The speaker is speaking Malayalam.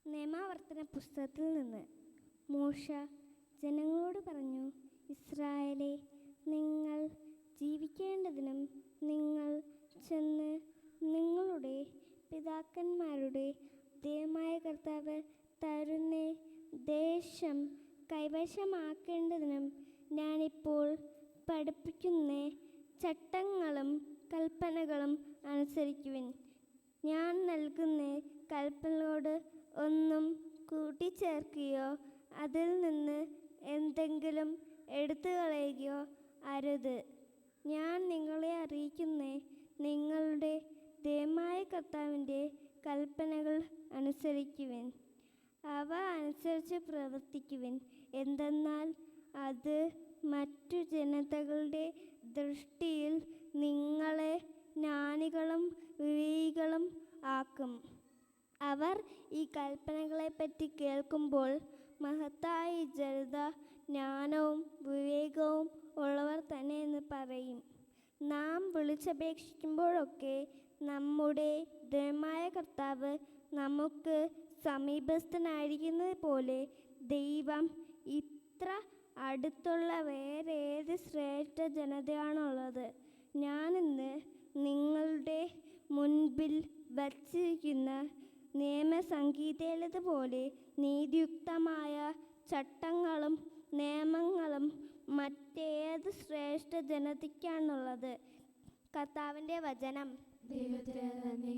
നിയമാവർത്തന പുസ്തകത്തിൽ നിന്ന് മോശ ജനങ്ങളോട് പറഞ്ഞു, ഇസ്രായേലേ, നിങ്ങൾ ജീവിക്കേണ്ടതിനും നിങ്ങൾ ചെന്ന് നിങ്ങളുടെ പിതാക്കന്മാരുടെ ദൈവമായ കർത്താവ് തരുന്ന ദേശം കൈവശമാക്കേണ്ടതിനും ഞാനിപ്പോൾ പഠിപ്പിക്കുന്ന ചട്ടങ്ങളും കൽപ്പനകളും അനുസരിക്കുവിൻ. ഞാൻ നൽകുന്ന കൽപ്പനയോട് ഒന്നും കൂട്ടിച്ചേർക്കുകയോ അതിൽ നിന്ന് എന്തെങ്കിലും എടുത്തു കളയുകയോ അരുത്. ഞാൻ നിങ്ങളെ അറിയിക്കുന്ന നിങ്ങളുടെ ദൈവമായ കർത്താവിൻ്റെ കൽപ്പനകൾ അനുസരിക്കുവിൻ. അവ അനുസരിച്ച് പ്രവർത്തിക്കുവിൻ. എന്തെന്നാൽ അത് മറ്റു ജനതകളുടെ ദൃഷ്ടിയിൽ നിങ്ങളെ ജ്ഞാനികളും വിവേകികളും ആക്കും. അവർ ഈ കൽപ്പനകളെപ്പറ്റി കേൾക്കുമ്പോൾ, മഹത്തായ ഈ ജനത ജ്ഞാനവും വിവേകവും ഉള്ളവർ തന്നെ എന്ന് പറയും. നാം വിളിച്ചപേക്ഷിക്കുമ്പോഴൊക്കെ നമ്മുടെ ദൈവമായ കർത്താവ് നമുക്ക് സമീപസ്ഥനായിരിക്കുന്നത് പോലെ ദൈവം ഇത്ര അടുത്തുള്ള വേറെ ഏത് ശ്രേഷ്ഠ ജനതയാണുള്ളത്? ഞാനിന്ന് നിങ്ങളുടെ മുൻപിൽ വച്ചിരിക്കുന്ന നിയമസംഹിതയിലേതുപോലെ നീതിയുക്തമായ ചട്ടങ്ങളും നിയമങ്ങളും മറ്റേത് ശ്രേഷ്ഠ ജനതയ്ക്കാണുള്ളത്? കർത്താവിൻ്റെ വചനം. ദൈവത്തിന് നന്ദി.